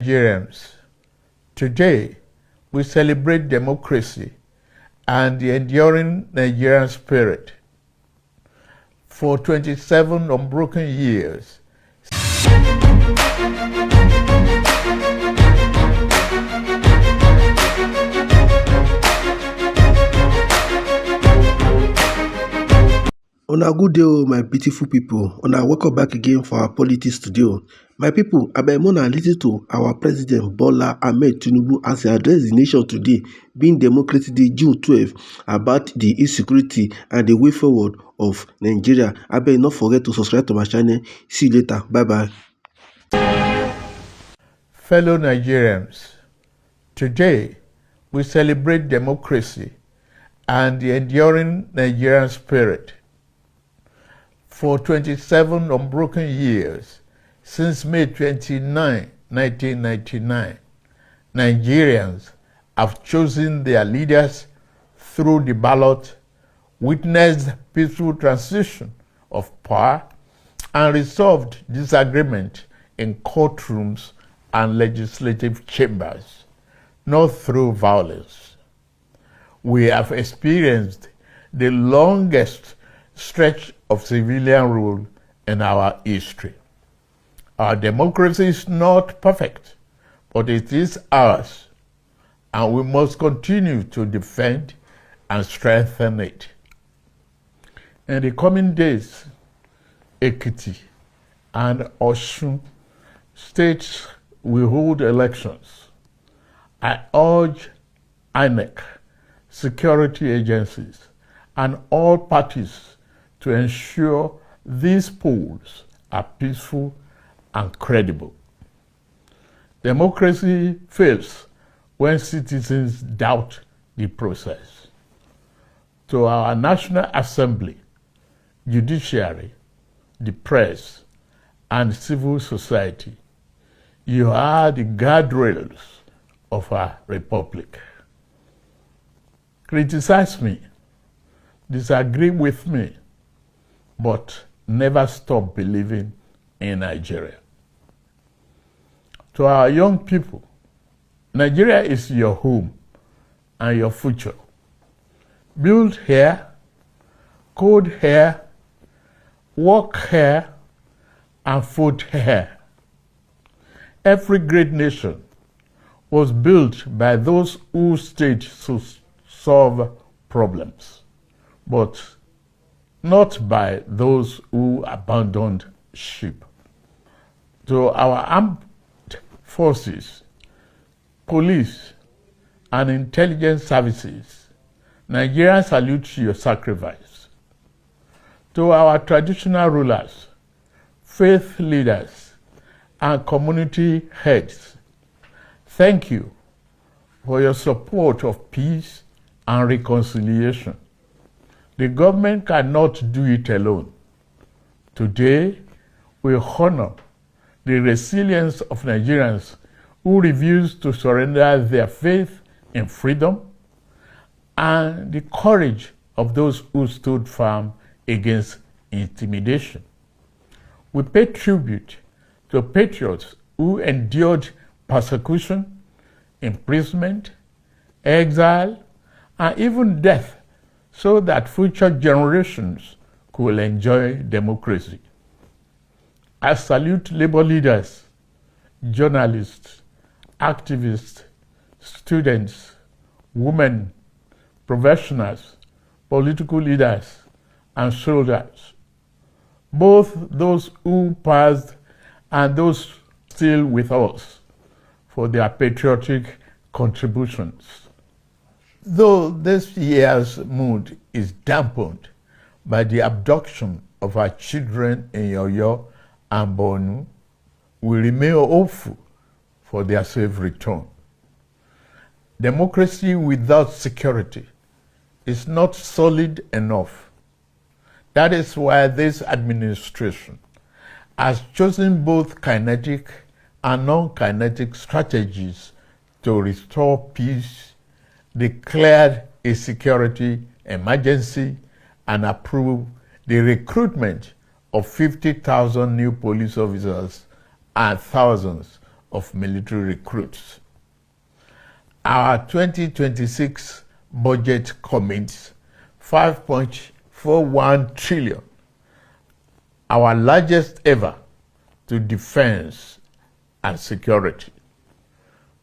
Nigerians, today we celebrate democracy and the enduring Nigerian spirit. For 27 unbroken years, Una good day my beautiful people. Una welcome back again for our politics studio. My people, abeg una lis ten to our president Bola Tinubu as he address the nation today, being Democracy Day June 12, about the insecurity and the way forward of Nigeria. Abeg no forget to subscribe to my channel. See you later. Bye bye. fellow Nigerians, today we celebrate democracy and the enduring Nigerian spirit. For 27 unbroken years, since May 29, 1999, Nigerians have chosen their leaders through the ballot, witnessed peaceful transition of power, and resolved disagreement in courtrooms and legislative chambers, not through violence. We have experienced the longest stretch of civilian rule in our history. Our democracy is not perfect, but it is ours, and we must continue to defend and strengthen it. In the coming days, Ekiti and Osun states will hold elections. I urge INEC, security agencies, and all parties to ensure these polls are peaceful and credible. Democracy fails when citizens doubt the process. To our National Assembly, judiciary, the press, and civil society, you are the guardrails of our republic. Criticize me, disagree with me, but never stop believing in Nigeria. To our young people, Nigeria is your home and your future. Build here, code here, work here, and vote here. Every great nation was built by those who stayed to solve problems, but not by those who abandoned ship. To our armed forces, police, and intelligence services, Nigerians salute your sacrifice. To our traditional rulers, faith leaders, and community heads, thank you for your support of peace and reconciliation. The government cannot do it alone. Today, we honor the resilience of Nigerians who refuse to surrender their faith in freedom and the courage of those who stood firm against intimidation. We pay tribute to patriots who endured persecution, imprisonment, exile, and even death so that future generations could enjoy democracy. I salute labor leaders, journalists, activists, students, women, professionals, political leaders, and soldiers, both those who passed and those still with us, for their patriotic contributions. Though this year's mood is dampened by the abduction of our children in Oyo and Borno, we remain hopeful for their safe return. Democracy without security is not solid enough. That is why this administration has chosen both kinetic and non-kinetic strategies to restore peace, declared a security emergency, and approved the recruitment of 50,000 new police officers and thousands of military recruits. Our 2026 budget commits 5.41 trillion, our largest ever, to defense and security.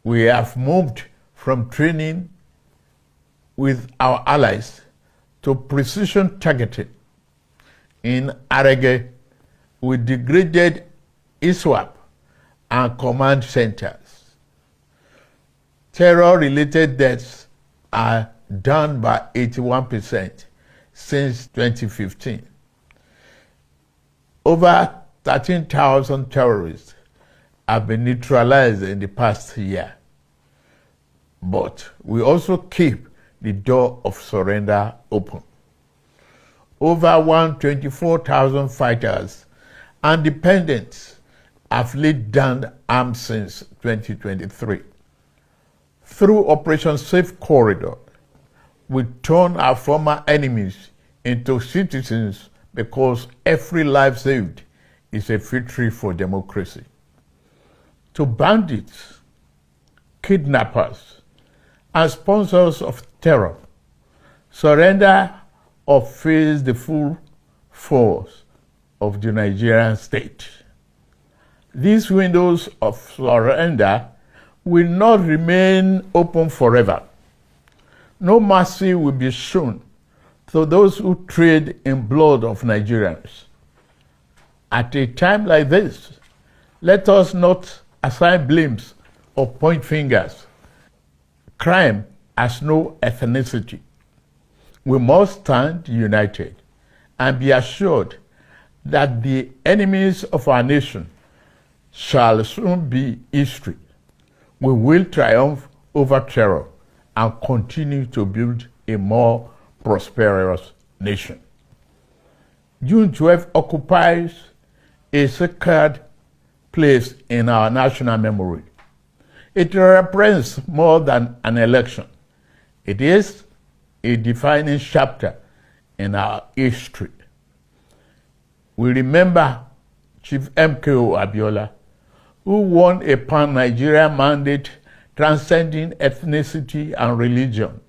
We have moved from training with our allies to precision targeting. In Arege, we degraded ISWAP and command centers. Terror-related deaths are down by 81% since 2015. Over 13,000 terrorists have been neutralized in the past year. But we also keep the door of surrender open. Over 124,000 fighters and dependents have laid down arms since 2023. Through Operation Safe Corridor, we turn our former enemies into citizens because every life saved is a victory for democracy. To bandits, kidnappers, and sponsors of terror, surrender or face the full force of the Nigerian state. These windows of surrender will not remain open forever. No mercy will be shown to those who trade in blood of Nigerians. At a time like this, let us not assign blames or point fingers. Crime has no ethnicity. We must stand united and be assured that the enemies of our nation shall soon be history. We will triumph over terror and continue to build a more prosperous nation. June 12 occupies a sacred place in our national memory. It represents more than an election. It is a defining chapter in our history. We remember Chief MKO Abiola, who won a pan-Nigerian mandate transcending ethnicity and religion.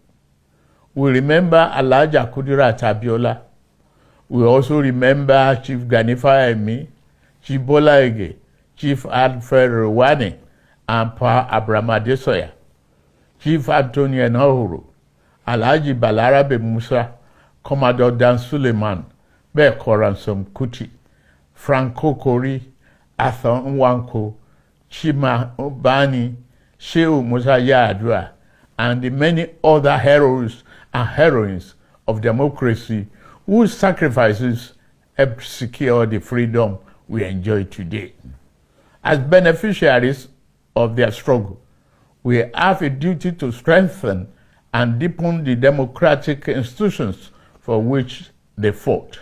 We remember Alhaja Kudirat Abiola. We also remember Chief Ganifa Emi, Chief Bola, Chief Alfred Rwani, and Pa Abraham Adesoya, Chief Anthony Enahoro, Alhaji Balarabe Musa, Commodore Dan Suleiman, Beko Ransom Kuti, Franco Kori, Arthur Nwanko, Chima Obani, Shehu Musa Yar'Adua, and the many other heroes and heroines of democracy whose sacrifices helped secure the freedom we enjoy today. As beneficiaries of their struggle, we have a duty to strengthen and deepen the democratic institutions for which they fought.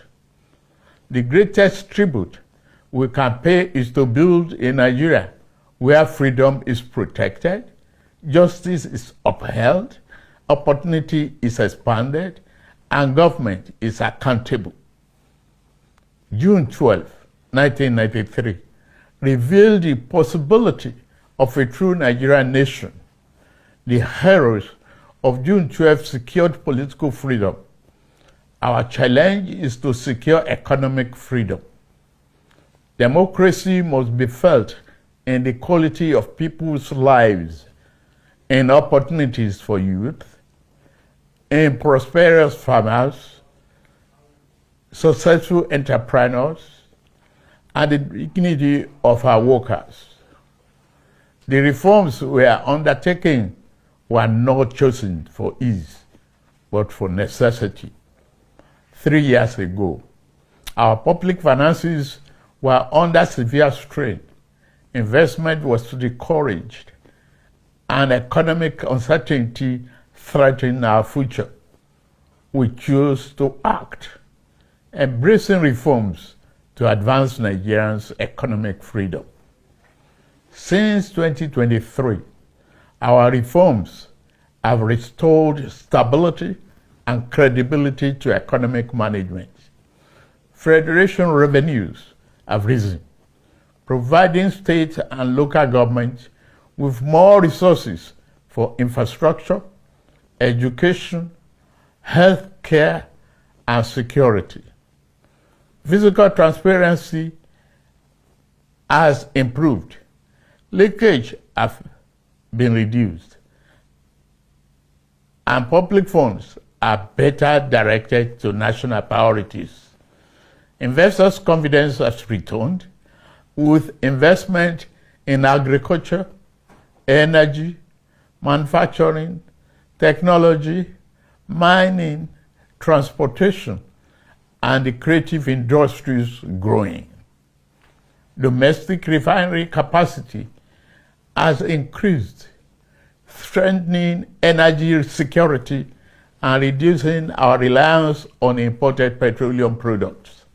The greatest tribute we can pay is to build a Nigeria where freedom is protected, justice is upheld, opportunity is expanded, and government is accountable. June 12, 1993, revealed the possibility of a true Nigerian nation. The heroes of June 12 secured political freedom. Our challenge is to secure economic freedom. Democracy must be felt in the quality of people's lives, in opportunities for youth, in prosperous farmers, successful entrepreneurs, and the dignity of our workers. The reforms we are undertaking were not chosen for ease, but for necessity. 3 years ago, our public finances were under severe strain. Investment was discouraged, and economic uncertainty threatened our future. We chose to act, embracing reforms to advance Nigerians' economic freedom. Since 2023, our reforms have restored stability and credibility to economic management. Federation revenues have risen. providing state and local governments with more resources for infrastructure, education, health care, and security. Fiscal transparency has improved. Leakage has been reduced, and public funds are better directed to national priorities. Investors' confidence has returned with investment in agriculture, energy, manufacturing, technology, mining, transportation, and the creative industries growing. Domestic refinery capacity has increased, strengthening energy security and reducing our reliance on imported petroleum products.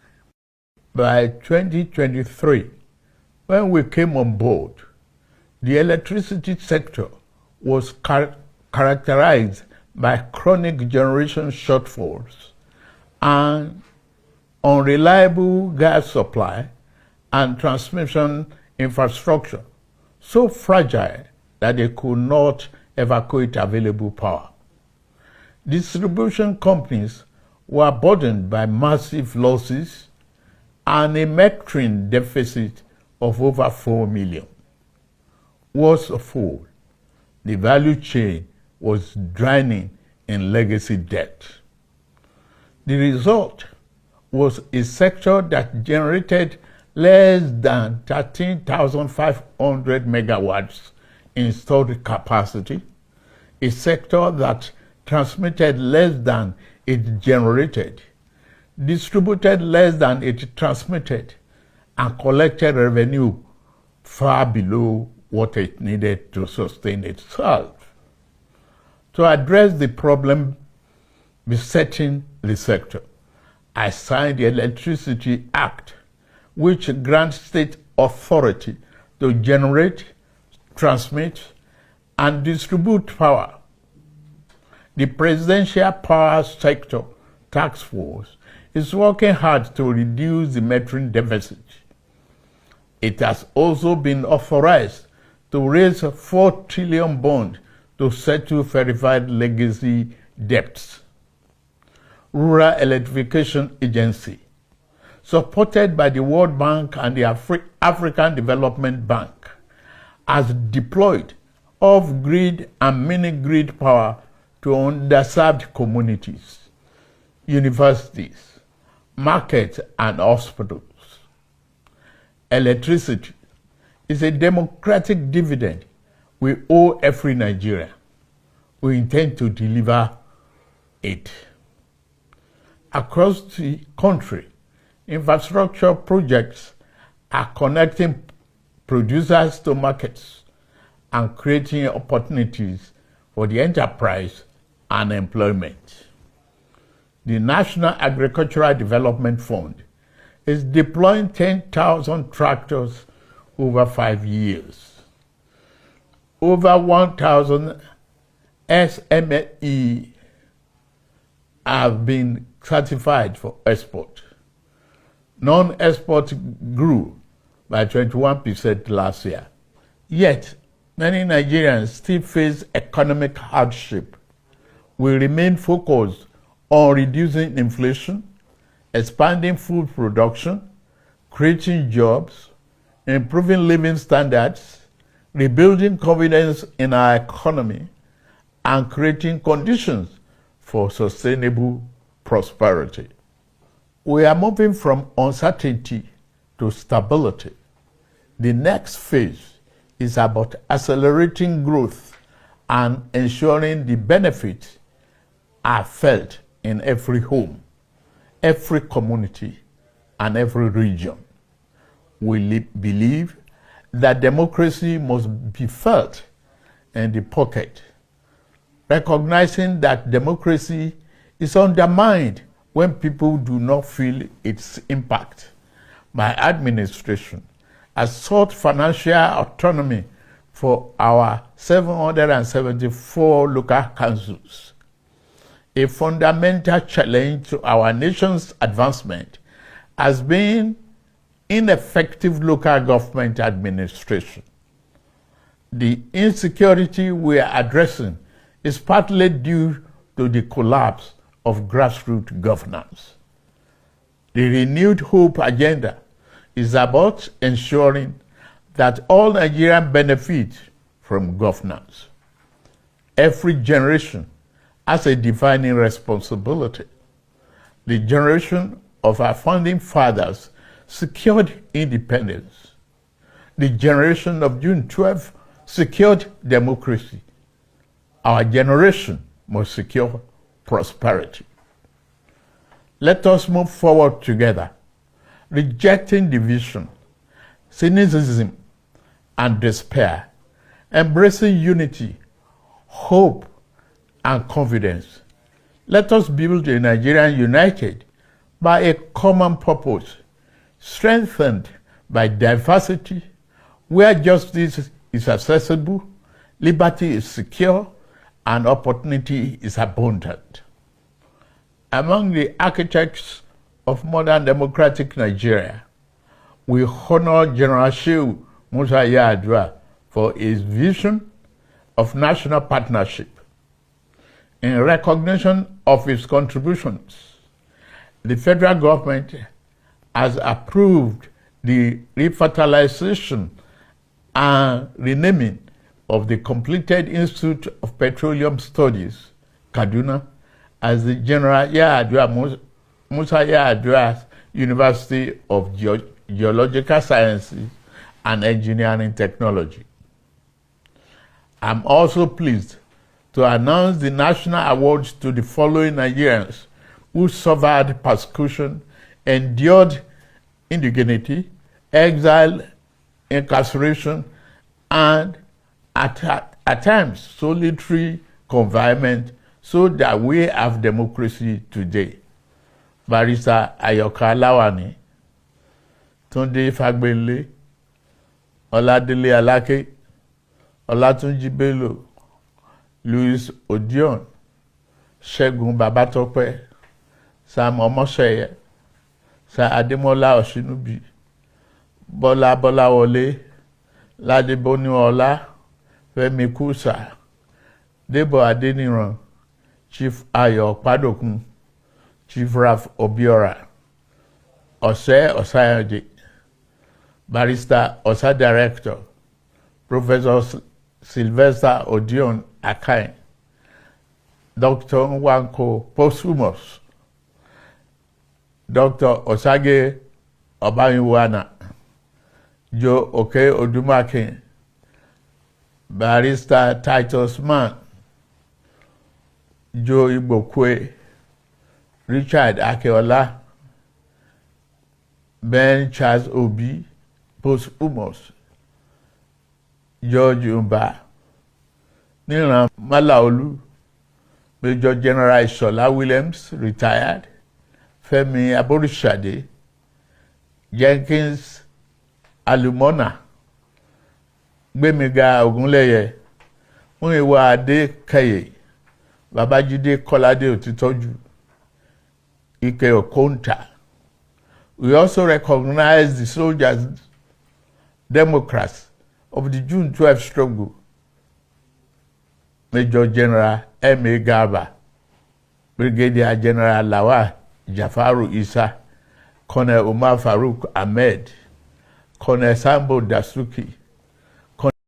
By 2023, when we came on board, the electricity sector was characterized by chronic generation shortfalls and unreliable gas supply and transmission infrastructure so fragile that they could not evacuate available power. Distribution companies were burdened by massive losses and a metering deficit of over 4 million. Worst of all, the value chain was drowning in legacy debt. The result was a sector that generated less than 13,500 megawatts installed capacity, a sector that transmitted less than it generated, distributed less than it transmitted, and collected revenue far below what it needed to sustain itself. To address the problem besetting the sector, I signed the Electricity Act, which grants state authority to generate, transmit, and distribute power. The Presidential Power Sector Task Force is working hard to reduce the metering deficit. It has also been authorized to raise 4 trillion bond to settle verified legacy debts. Rural Electrification Agency, supported by the World Bank and the African Development Bank, has deployed off-grid and mini-grid power to underserved communities, universities, markets, and hospitals. Electricity is a democratic dividend we owe every Nigerian. We intend to deliver it. Across the country, infrastructure projects are connecting producers to markets and creating opportunities for the enterprise and employment. The National Agricultural Development Fund is deploying 10,000 tractors over 5 years. Over 1,000 SME have been certified for export. Non-export grew by 21% last year. Yet, many Nigerians still face economic hardship. We remain focused on reducing inflation, expanding food production, creating jobs, improving living standards, rebuilding confidence in our economy, and creating conditions for sustainable prosperity. We are moving from uncertainty to stability. The next phase is about accelerating growth and ensuring the benefits are felt in every home, every community, and every region. We believe that democracy must be felt in the pocket, recognizing that democracy is undermined when people do not feel its impact. My administration has sought financial autonomy for our 774 local councils. A fundamental challenge to our nation's advancement has been ineffective local government administration. The insecurity we are addressing is partly due to the collapse of grassroots governance. The renewed hope agenda is about ensuring that all Nigerians benefit from governance. Every generation has a defining responsibility. The generation of our founding fathers secured independence. The generation of June 12 secured democracy. Our generation must secure prosperity. Let us move forward together, rejecting division, cynicism, and despair, embracing unity, hope, and confidence. Let us build a Nigeria united by a common purpose, strengthened by diversity, where justice is accessible, liberty is secure, and opportunity is abundant. Among the architects of modern democratic Nigeria, we honor General Shehu Musa Yar'Adua for his vision of national partnership. In recognition of his contributions, the federal government has approved the refertilization and renaming of the completed Institute of Petroleum Studies, Kaduna, as the General Musa Yar'Adua University of Geological Sciences and Engineering Technology. I'm also pleased to announce the national awards to the following Nigerians who suffered persecution, endured indignity, exile, incarceration, and at times solitary confinement, so that we have democracy today. Barrister Ayoka Lawani, Tunde Fagbele, Oladele Alake, Olatunji Bello, Louis Odion, Segun Babatope, Sam Omoseye, Sir Ademola Oshinubi, Bola Bolawole, Ladeboni Ola, Femi Kusa, Debo Adeniran, Chief Ayo Padokun, Chief Raf Obiora, Ose Osayode, Barrister Osa Director, Professor Sylvester Odion Akai, Dr. Nwanko Posthumous, Dr. Osage Obayinwana, Joe Oke Odumake, Barrister Titus Mann, Joe Igbokwe, Richard Akeola, Ben Charles Obi, Posthumous, George Umba, Niran Malaolu, Major General Shola Williams, retired, Femi Aborishade, Jenkins Alumona, Gbemiga Ogunleye, Muyiwa Adekaye, Babajide Kolade Otitoju, Ike Okonta. We also recognize the soldiers, Democrats of the June 12 struggle, Major General M.A. Garba, Brigadier General Lawal Jafaru Isa, Colonel Umar Farouk Ahmed, Colonel Sambo Dasuki,